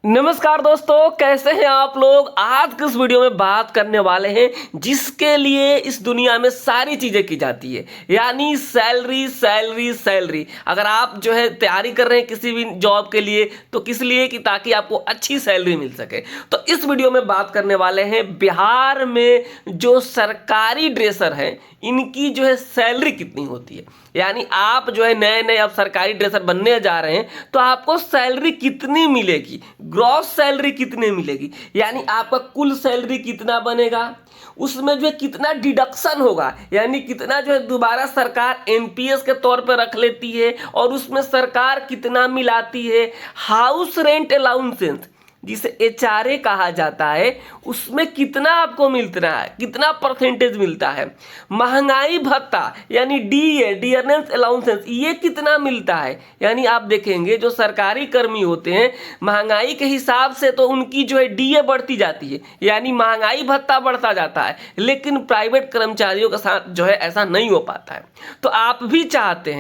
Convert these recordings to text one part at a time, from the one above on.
नमस्कार दोस्तों, कैसे हैं आप लोग। आज के इस वीडियो में बात करने वाले हैं जिसके लिए इस दुनिया में सारी चीज़ें की जाती है, यानी सैलरी सैलरी सैलरी। अगर आप जो है तैयारी कर रहे हैं किसी भी जॉब के लिए तो किस लिए कि ताकि आपको अच्छी सैलरी मिल सके। तो इस वीडियो में बात करने वाले हैं बिहार में जो सरकारी ड्रेसर हैं इनकी जो है सैलरी कितनी होती है। यानी आप जो है नए नए अब सरकारी ड्रेसर बनने जा रहे हैं तो आपको सैलरी कितनी मिलेगी, ग्रॉस सैलरी कितने मिलेगी, यानी आपका कुल सैलरी कितना बनेगा, उसमें जो है कितना डिडक्शन होगा, यानी कितना जो है दोबारा सरकार एनपीएस के तौर पर रख लेती है और उसमें सरकार कितना मिलाती है। हाउस रेंट अलाउंसेंस जिसे एचआरए कहा जाता है उसमें कितना आपको मिलता है, कितना परसेंटेज मिलता है। महंगाई भत्ता यानी डीए डियरनेस अलाउंसेंस ये कितना मिलता है। यानी आप देखेंगे जो सरकारी कर्मी होते हैं महंगाई के हिसाब से तो उनकी जो है डीए बढ़ती जाती है, यानी महंगाई भत्ता बढ़ता जाता है, लेकिन प्राइवेट कर्मचारियों के साथ जो है ऐसा नहीं हो पाता है। तो आप भी चाहते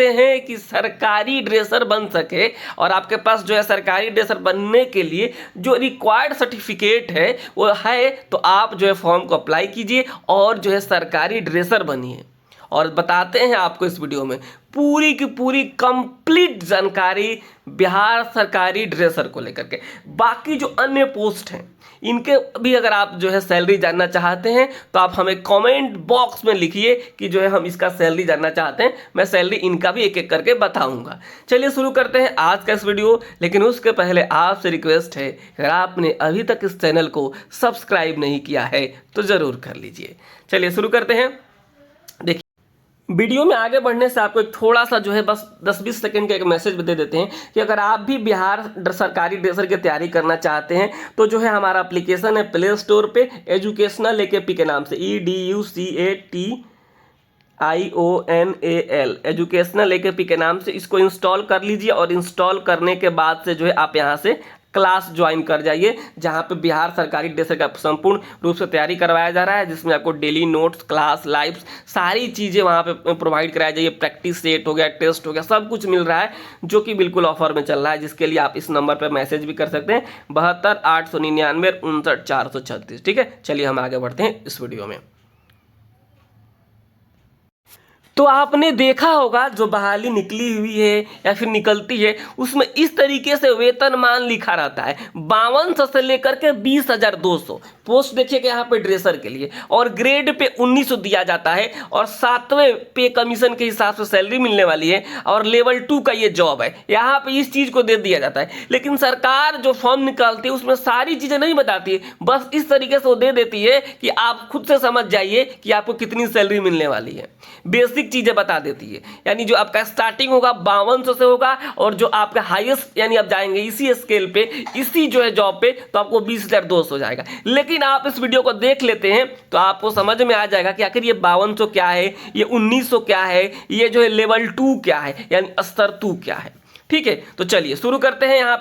हैं कि सरकारी ड्रेसर बन सके और आपके पास जो है सरकारी ड्रेसर बनने के लिए जो रिक्वायर्ड सर्टिफिकेट है वो है, तो आप जो है फॉर्म को अप्लाई कीजिए और जो है सरकारी ड्रेसर बनिए। और बताते हैं आपको इस वीडियो में पूरी की पूरी कंप्लीट जानकारी बिहार सरकारी ड्रेसर को लेकर के। बाकी जो अन्य पोस्ट हैं इनके भी अगर आप जो है सैलरी जानना चाहते हैं तो आप हमें कमेंट बॉक्स में लिखिए कि जो है हम इसका सैलरी जानना चाहते हैं, मैं सैलरी इनका भी एक एक करके बताऊंगा। चलिए शुरू करते हैं आज का इस वीडियो। लेकिन उसके पहले आपसे रिक्वेस्ट है, अगर आपने अभी तक इस चैनल को सब्सक्राइब नहीं किया है तो ज़रूर कर लीजिए। चलिए शुरू करते हैं। देखिए वीडियो में आगे बढ़ने से आपको एक थोड़ा सा जो है बस 10-20 सेकंड का एक मैसेज दे देते हैं कि अगर आप भी बिहार सरकारी ड्रेसर की तैयारी करना चाहते हैं तो जो है हमारा एप्लीकेशन है प्ले स्टोर पे एजुकेशनल AKP के नाम से EDUCATIONAL एजुकेशनल AKP के नाम से इसको इंस्टॉल कर लीजिए। और इंस्टॉल करने के बाद से जो है आप यहाँ से क्लास ज्वाइन कर जाइए जहाँ पे बिहार सरकारी ड्रेसर का संपूर्ण रूप से तैयारी करवाया जा रहा है, जिसमें आपको डेली नोट्स, क्लास, लाइव्स सारी चीज़ें वहाँ पे प्रोवाइड कराया जाइए। प्रैक्टिस सेट हो गया, टेस्ट हो गया, सब कुछ मिल रहा है जो कि बिल्कुल ऑफर में चल रहा है, जिसके लिए आप इस नंबर पर मैसेज भी कर सकते हैं 72 899 59 436। ठीक है, चलिए हम आगे बढ़ते हैं इस वीडियो में। तो आपने देखा होगा जो बहाली निकली हुई है या फिर निकलती है उसमें इस तरीके से वेतनमान लिखा रहता है 5200 से लेकर के 20,200 पोस्ट देखिएगा यहाँ पे ड्रेसर के लिए, और ग्रेड पे 1900 दिया जाता है और 7वें पे कमीशन के हिसाब से सैलरी मिलने वाली है और लेवल 2 का ये जॉब है। यहाँ पे इस चीज़ को दे दिया जाता है, लेकिन सरकार जो फॉर्म निकालती है उसमें सारी चीज़ें नहीं बताती है, बस इस तरीके से वो दे देती है कि आप खुद से समझ जाइए कि आपको कितनी सैलरी मिलने वाली है। बेसिक चीजें बता देती है, यानी जो आपका स्टार्टिंग होगा 5200 से होगा और जो आपका हाईएस्ट यानी आप जाएंगे इसी स्केल पे इसी जो है जॉब पे तो आपको 20,200 हो जाएगा। लेकिन आप इस वीडियो को देख लेते हैं तो आपको समझ में आ जाएगा कि आखिर ये 5200 क्या है, ये 1900 क्या है, ये जो है लेवल 2 क्या है, यानी स्तर 2 क्या है। ठीक है, तो चलिए शुरू करते हैं। यहाँ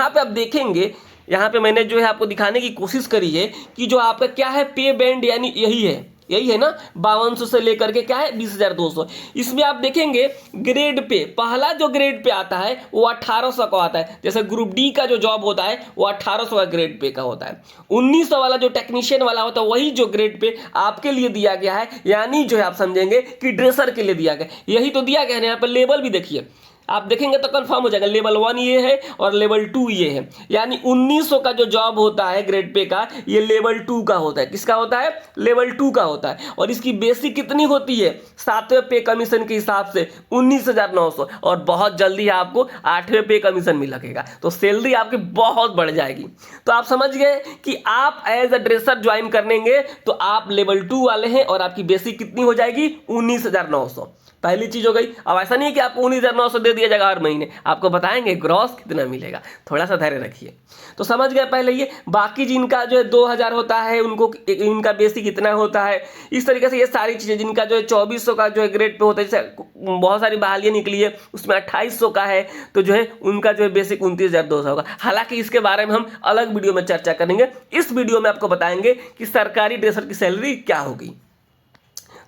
पे आप देखेंगे, यहाँ पे मैंने जो है आपको दिखाने की कोशिश करी है कि जो आपका क्या है पे बैंड, यानी यही है ना 5200 से लेकर के क्या है 20,200। इसमें आप देखेंगे ग्रेड पे पहला जो ग्रेड पे आता है वो 1800 का आता है। जैसे ग्रुप डी का जो जॉब होता है वो 1800 का ग्रेड पे का होता है। 1900 वाला जो टेक्नीशियन वाला होता है वही जो ग्रेड पे आपके लिए दिया गया है, यानी जो है आप समझेंगे कि ड्रेसर के लिए दिया गया, यही तो दिया गया है। यहाँ पर लेवल भी देखिए, आप देखेंगे तो कंफर्म हो जाएगा लेवल 1 ये है और लेवल 2 ये है, यानी 1900 का जो जॉब होता है ग्रेड पे का ये लेवल 2 का होता है। किसका होता है? लेवल 2 का होता है। और इसकी बेसिक कितनी होती है 7वें पे कमीशन के हिसाब से 19,900, और बहुत जल्दी आपको 8वें पे कमीशन भी लगेगा, तो सैलरी आपकी बहुत बढ़ जाएगी। तो आप समझ गए कि आप एज अ ड्रेसर ज्वाइन करेंगे तो आप लेवल 2 वाले हैं और आपकी बेसिक कितनी हो जाएगी 19,900। पहली चीज हो गई। अब ऐसा नहीं है कि आपको 19,900 दे दिया जाएगा हर महीने, आपको बताएंगे ग्रॉस कितना मिलेगा, थोड़ा सा धैर्य रखिए। तो समझ गए पहले ये। बाकी जिनका जो है 2,000 होता है उनको इनका बेसिक इतना होता है। इस तरीके से ये सारी चीज़ें जिनका जो है 2400 का जो है ग्रेड पे होता है, जैसे बहुत सारी बहालियाँ निकली है उसमें 2800 का है, तो जो है उनका जो है बेसिक 29,200 होगा। हालांकि इसके बारे में हम अलग वीडियो में चर्चा करेंगे। इस वीडियो में आपको बताएंगे कि सरकारी ड्रेसर की सैलरी क्या होगी।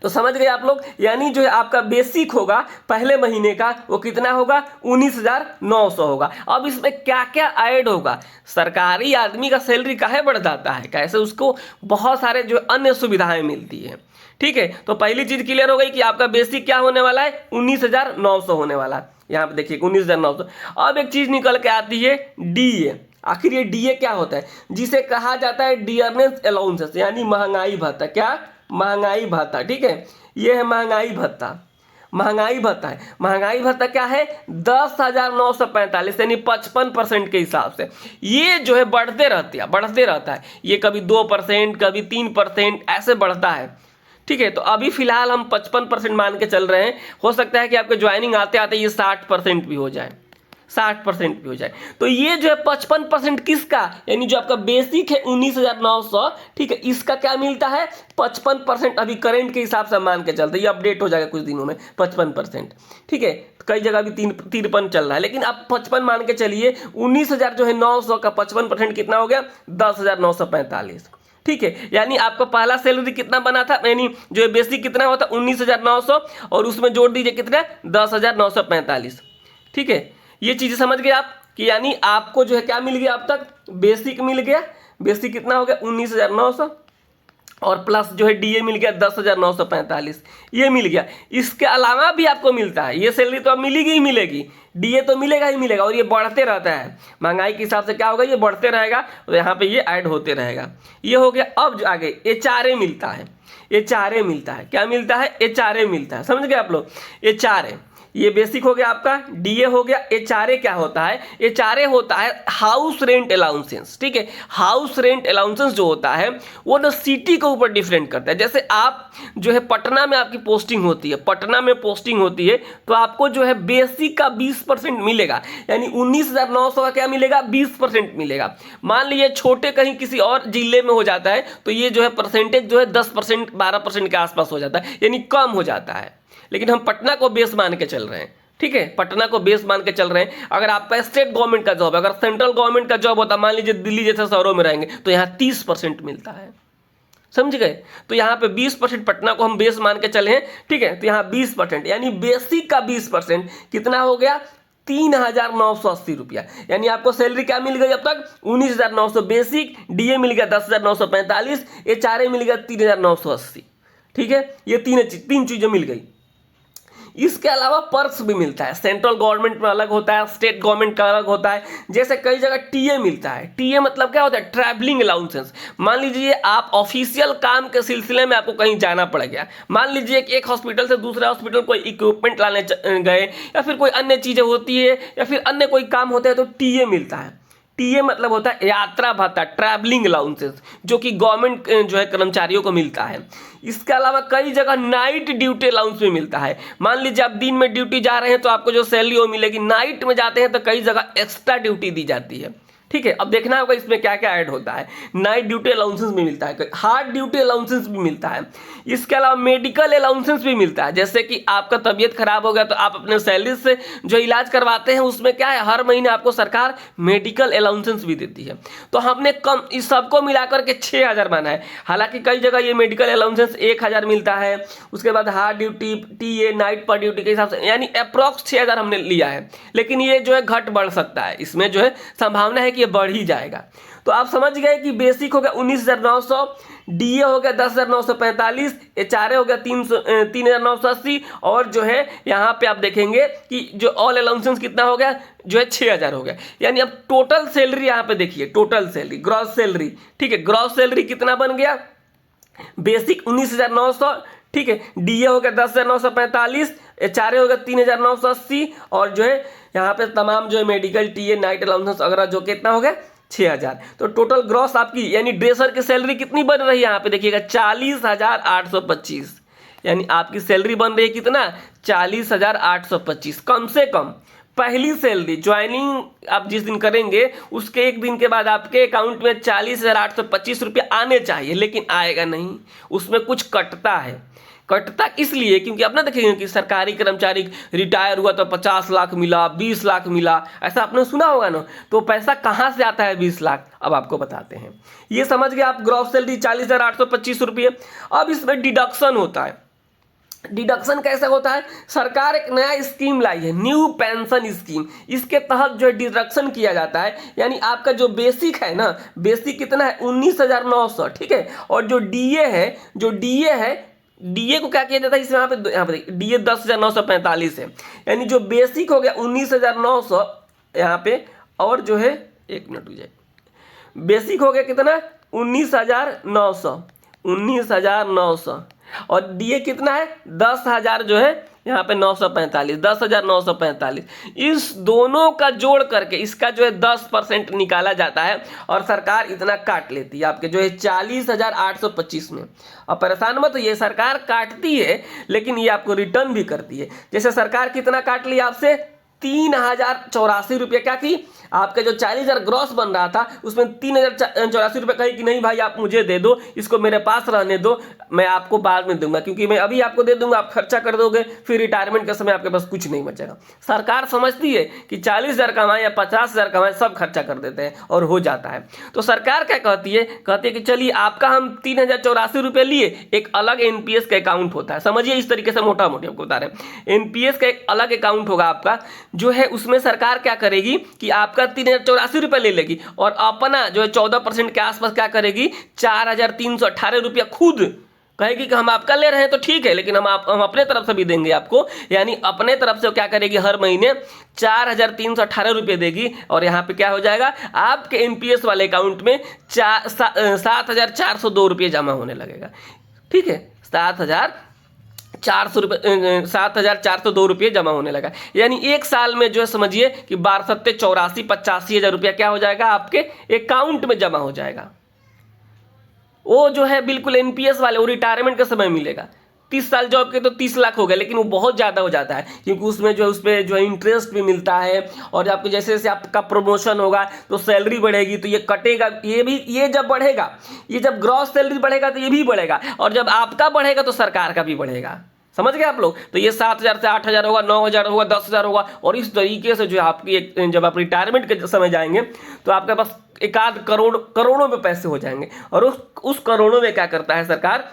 तो समझ गए आप लोग, यानी जो है आपका बेसिक होगा पहले महीने का वो कितना होगा 19,900 होगा। अब इसमें क्या क्या ऐड होगा, सरकारी आदमी का सैलरी काहे बढ़ जाता है, कैसे उसको बहुत सारे जो अन्य सुविधाएं मिलती है। ठीक है, तो पहली चीज क्लियर हो गई कि आपका बेसिक क्या होने वाला है 19,900 होने वाला है। यहाँ पे देखिए 19,900। अब एक चीज निकल के आती है डीए। आखिर ये डीए क्या होता है, जिसे कहा जाता है डियरनेस अलाउंसेस, यानी महंगाई भत्ता। क्या, महंगाई भत्ता। ठीक है, ये है महंगाई भत्ता। महंगाई भत्ता है, महंगाई भत्ता क्या है 10,945 यानी 55% के हिसाब से। ये जो है बढ़ते रहता है, ये कभी 2% कभी 3% ऐसे बढ़ता है। ठीक है, तो अभी फिलहाल हम 55% मान के चल रहे हैं, हो सकता है कि आपके ज्वाइनिंग आते आते ये 60% भी हो जाए, 60% भी हो जाए। तो ये जो है 55% किसका, यानी जो आपका बेसिक है 19,900, ठीक है, इसका क्या मिलता है 55%। अभी करंट के हिसाब से मान के चलते, ये अपडेट हो जाएगा कुछ दिनों में 55%। ठीक है, कई जगह भी 53 चल रहा है, लेकिन आप 55 मान के चलिए। 19,000 जो है 900 का 55% कितना हो गया 10,945। ठीक है, यानी आपका पहला सैलरी कितना बना था, यानी जो है बेसिक कितना होता 19,900 और उसमें जोड़ दीजिए कितना 10,945। ठीक है, ये चीजें समझ गए आप कि यानी आपको जो है क्या मिल गया, अब तक बेसिक मिल गया। बेसिक कितना हो गया 19,900 और प्लस जो है डीए मिल गया 10,945, ये मिल गया। इसके अलावा भी आपको मिलता है, ये सैलरी तो अब मिलेगी ही मिलेगी, डीए तो मिलेगा ही मिलेगा, और ये बढ़ते रहता है महंगाई के हिसाब से। क्या होगा, ये बढ़ते रहेगा, तो यहाँ पे ये ऐड होते रहेगा। ये हो गया। अब आगे एचआरए मिलता है, एचआरए मिलता है। क्या मिलता है, एचआरए मिलता है। समझ गए आप लोग, एचआरए ये बेसिक हो गया आपका, डीए हो गया। एचआरए क्या होता है, एचआरए होता है हाउस रेंट अलाउंसेंस। ठीक है, हाउस रेंट अलाउंसेंस जो होता है वो ना सिटी के ऊपर डिफरेंट करता है। जैसे आप जो है पटना में आपकी पोस्टिंग होती है, पटना में पोस्टिंग होती है, तो आपको जो है बेसिक का 20% मिलेगा, यानी 19,900 का क्या मिलेगा 20% मिलेगा। मान लीजिए छोटे कहीं किसी और जिले में हो जाता है, तो ये जो है परसेंटेज जो है 10% 12% के आसपास हो जाता है, यानी कम हो जाता है। लेकिन हम पटना को बेस मान के चल रहे हैं। ठीक है, पटना को बेस मान के चल रहे हैं। अगर आपका स्टेट गवर्नमेंट का जॉब है, अगर सेंट्रल गवर्नमेंट का जॉब होता, मान लीजिए दिल्ली जैसे शहरों में रहेंगे, तो यहाँ 30% मिलता है। समझ गए, तो यहाँ पे 20% पटना को हम बेस मान के चले हैं। ठीक है, तो यहाँ 20% यानी बेसिक का 20% कितना हो गया 3,980 रुपया। यानी आपको सैलरी क्या मिल गई अब तक 19,900 बेसिक, डीए मिल गया 10,945, एचआरए मिल गया 3,980। ठीक है, ये तीन चीजें मिल गई। इसके अलावा पर्क्स भी मिलता है, सेंट्रल गवर्नमेंट में अलग होता है, स्टेट गवर्नमेंट का अलग होता है। जैसे कई जगह टीए मिलता है। टीए मतलब क्या होता है, ट्रैवलिंग अलाउंसेंस। मान लीजिए आप ऑफिशियल काम के सिलसिले में आपको कहीं जाना पड़ गया, मान लीजिए कि एक हॉस्पिटल से दूसरे हॉस्पिटल कोई इक्विपमेंट लाने गए, या फिर कोई अन्य चीजें होती है, या फिर अन्य कोई काम होता है, तो टीए मिलता है। टीए मतलब होता है यात्रा भत्ता, ट्रैवलिंग अलाउंसेस, जो कि गवर्नमेंट जो है कर्मचारियों को मिलता है। इसके अलावा कई जगह नाइट ड्यूटी अलाउंस भी मिलता है। मान लीजिए आप दिन में ड्यूटी जा रहे हैं तो आपको जो सैलरी वो मिलेगी, नाइट में जाते हैं तो कई जगह एक्स्ट्रा ड्यूटी दी जाती है। ठीक है, अब देखना होगा इसमें क्या क्या ऐड होता है। नाइट ड्यूटी अलाउंसेस भी मिलता है, हार्ड ड्यूटी अलाउंसेस भी मिलता है। इसके अलावा मेडिकल अलाउंसेस भी मिलता है। जैसे कि आपका तबीयत खराब हो गया तो आप अपने सैलरी से जो इलाज करवाते हैं, उसमें क्या है हर महीने आपको सरकार मेडिकल अलाउंसेस भी देती है। तो हमने कम इस सबको मिलाकर के 6,000 माना है। हालांकि कई जगह ये मेडिकल अलाउंसेस 1,000 मिलता है। उसके बाद हार्ड ड्यूटी, टीए, नाइट पर ड्यूटी के हिसाब से यानी अप्रॉक्स 6,000 हमने लिया है। लेकिन ये जो है घट बढ़ सकता है, इसमें जो है संभावना है कि ये बढ़ ही जाएगा। तो आप समझ गए कि बेसिक हो गया 19,900, डीए हो गया 10,945, एचआरए हो गया 3,980, और जो है यहाँ पे आप देखेंगे कि जो ऑल अलाउंसेस कितना हो गया जो है 6,000 हो गया। यानी अब टोटल सैलरी यहाँ पे देखिए, टोटल सैलरी ग्रॉस सैलरी। ठीक है, ग्रॉस सैलरी कितना बन गया, बेसिक 19,900, ठीक है, डीए हो गया 10,945, एचआरए हो गया 3,980, और जो है यहाँ पे तमाम जो है मेडिकल, टीए, नाइट अलाउंसेस वगैरह जो कितना हो गया 6,000। तो टोटल ग्रॉस आपकी यानी ड्रेसर की सैलरी कितनी बन रही है, यहाँ पे देखिएगा 40,825। यानी आपकी सैलरी बन रही है कितना 40,825। कम से कम पहली सैलरी ज्वाइनिंग आप जिस दिन करेंगे उसके एक दिन के बाद आपके अकाउंट में 40,825 रुपये आने चाहिए, लेकिन आएगा नहीं, उसमें कुछ कटता है। कटता इसलिए क्योंकि आप ना देखेंगे कि सरकारी कर्मचारी रिटायर हुआ तो 50 लाख मिला, 20 लाख मिला, ऐसा आपने सुना होगा ना। तो पैसा कहाँ से आता है 20 लाख, अब आपको बताते हैं। ये समझ गए आप, ग्रॉस सैलरी 40,825 रुपये। अब इसमें डिडक्शन होता है। डिडक्शन कैसे होता है, सरकार एक नया स्कीम लाई है, न्यू पेंशन स्कीम, इसके तहत जो है डिडक्शन किया जाता है। यानी आपका जो बेसिक है ना, बेसिक कितना है 19,900, ठीक है। और जो डीए है, डीए को क्या किया जाता है इसमें, यहाँ पे डीए 10,945 है। यानी जो बेसिक हो गया 19,900 यहाँ पे, और जो है 1 मिनट हो जाए, बेसिक हो गया कितना 19,900 और डीए कितना है 10,000 जो है यहाँ पे 945, 10,945। इस दोनों का जोड़ करके इसका जो है 10% निकाला जाता है और सरकार इतना काट लेती है आपके जो है 40,825 में। अब परेशान मत होइए, सरकार काटती है लेकिन ये आपको रिटर्न भी करती है। जैसे सरकार कितना काट लिया आपसे 3,084 रुपये, क्या की आपका जो 40,000 ग्रॉस बन रहा था उसमें 3,084 रुपये कही कि नहीं भाई आप मुझे दे दो, इसको मेरे पास रहने दो, मैं आपको बाद में दूंगा, क्योंकि मैं अभी आपको दे दूंगा, आप खर्चा कर दोगे, फिर रिटायरमेंट के समय आपके पास कुछ नहीं बचेगा। सरकार समझती है कि 40,000 कमाए या 50,000 कमाए सब खर्चा कर देते हैं और हो जाता है। तो सरकार क्या कहती है कि चलिए आपका हम 3,084 रुपये लिए, एक अलग एनपीएस का अकाउंट होता है, समझिए इस तरीके से मोटा मोटी आपको बता रहे हैं। एनपीएस का एक अलग अकाउंट होगा आपका, जो है उसमें सरकार क्या करेगी कि आपका 3,084 रुपये ले लेगी और अपना जो है 14% के आसपास क्या करेगी 4,318 रुपया खुद कहेगी कि हम आपका ले रहे हैं तो ठीक है, लेकिन हम अपने तरफ से भी देंगे आपको। यानी अपने तरफ से क्या करेगी हर महीने 4,318 रुपये देगी और यहाँ पे क्या हो जाएगा आपके एनपीएस वाले अकाउंट में 7,402 रुपये जमा होने लगेगा, ठीक है। 7,402 रुपये जमा होने लगा। यानी एक साल में जो है समझिए कि 82,84,85,000 रुपया क्या हो जाएगा आपके अकाउंट में जमा हो जाएगा। वो जो है बिल्कुल एनपीएस वाले, वो रिटायरमेंट का समय मिलेगा। 30 साल जॉब के तो 30 लाख हो गए, लेकिन वो बहुत ज़्यादा हो जाता है क्योंकि उसमें जो है उस पर जो है इंटरेस्ट भी मिलता है और आपको जैसे जैसे आपका प्रमोशन होगा तो सैलरी बढ़ेगी तो ये कटेगा, ये जब बढ़ेगा, ये जब ग्रॉस सैलरी बढ़ेगा तो ये भी बढ़ेगा और जब आपका बढ़ेगा तो सरकार का भी बढ़ेगा। समझ गए आप लोग। तो ये 7,000 से 8,000 होगा, 9,000 होगा, 10,000 होगा और इस तरीके से जो आपकी जब आप रिटायरमेंट के समय जाएंगे तो आपके पास एकाध करोड़ों में पैसे हो जाएंगे। और उस करोड़ों में क्या करता है सरकार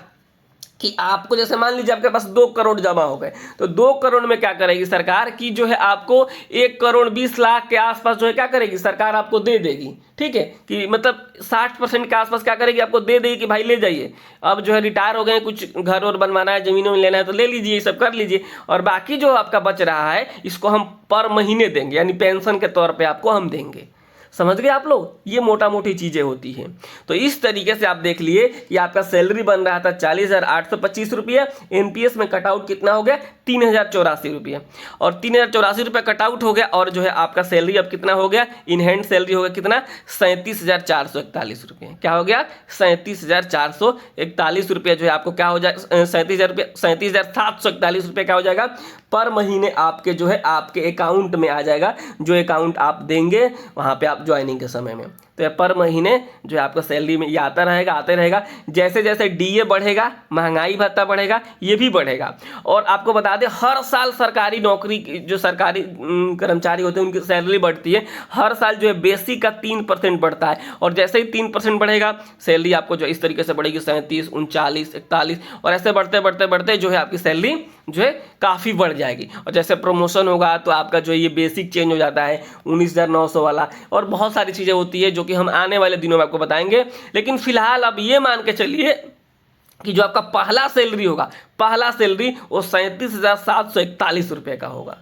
कि आपको जैसे मान लीजिए आपके पास 2 करोड़ जमा हो गए तो 2 करोड़ में क्या करेगी सरकार की जो है आपको 1,20,00,000 के आसपास जो है क्या करेगी सरकार आपको दे देगी, ठीक है। कि मतलब 60% के आसपास क्या करेगी आपको दे देगी कि भाई ले जाइए, अब जो है रिटायर हो गए, कुछ घर और बनवाना है, जमीनों में लेना है तो ले लीजिए, ये सब कर लीजिए और बाकी जो आपका बच रहा है इसको हम पर महीने देंगे, यानी पेंशन के तौर पर आपको हम देंगे। समझ गए आप लोग, ये मोटा मोटी चीज़ें होती हैं। तो इस तरीके से आप देख लिए कि आपका सैलरी बन रहा था 40,825 रुपये, एनपीएस में कटआउट कितना हो गया 3,084 रुपये और 3,084 रुपये कटआउट हो गया और जो है आपका सैलरी अब कितना हो गया, इन हैंड सैलरी हो गया कितना 37,441 रुपये। क्या हो गया 37,441 रुपये जो है आपको क्या हो जाएगा 37,741 रुपये क्या हो जाएगा पर महीने आपके जो है आपके अकाउंट में आ जाएगा, जो अकाउंट आप देंगे वहाँ पे आप ज्वाइनिंग के समय में। तो पर महीने जो है आपका सैलरी में ये आते रहेगा। जैसे जैसे डीए बढ़ेगा, महंगाई भत्ता बढ़ेगा, ये भी बढ़ेगा। और आपको बता दें हर साल सरकारी नौकरी जो सरकारी कर्मचारी होते हैं उनकी सैलरी बढ़ती है, हर साल जो है बेसिक का 3% बढ़ता है और जैसे ही 3% बढ़ेगा सैलरी आपको जो इस तरीके से बढ़ेगी 37, 39, 41 और ऐसे बढ़ते जो है आपकी सैलरी जो है काफ़ी बढ़ जाएगी। और जैसे प्रमोशन होगा तो आपका जो है ये बेसिक चेंज हो जाता है 19,900 वाला और बहुत सारी चीज़ें होती है जो कि हम आने वाले दिनों में आपको बताएंगे। लेकिन फिलहाल अब ये मान के चलिए कि जो आपका पहला सैलरी होगा, पहला सैलरी वो 37,741 रुपये का होगा।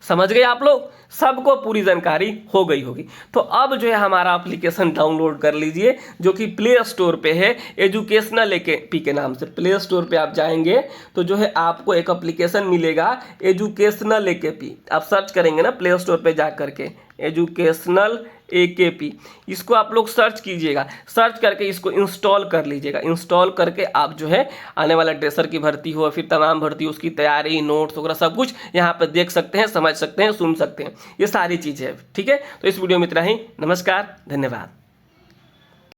समझ गए आप लोग, सबको पूरी जानकारी हो गई होगी। तो अब जो है हमारा एप्लीकेशन डाउनलोड कर लीजिए जो कि प्ले स्टोर पे है, एजुकेशनल पी के नाम से। प्ले स्टोर पे आप जाएंगे तो जो है आपको एक एप्लीकेशन मिलेगा एजुकेशनल पी, आप सर्च करेंगे ना प्ले स्टोर पे जा करके एजुकेशनल AKP, इसको आप लोग सर्च कीजिएगा, सर्च करके इसको इंस्टॉल कर लीजिएगा। इंस्टॉल करके आप जो है आने वाला ड्रेसर की भर्ती हो फिर तमाम भर्ती उसकी तैयारी नोट्स वगैरह सब कुछ यहाँ पर देख सकते हैं, समझ सकते हैं, सुन सकते हैं, ये सारी चीज़ें हैं। ठीक है, तो इस वीडियो में इतना ही। नमस्कार, धन्यवाद।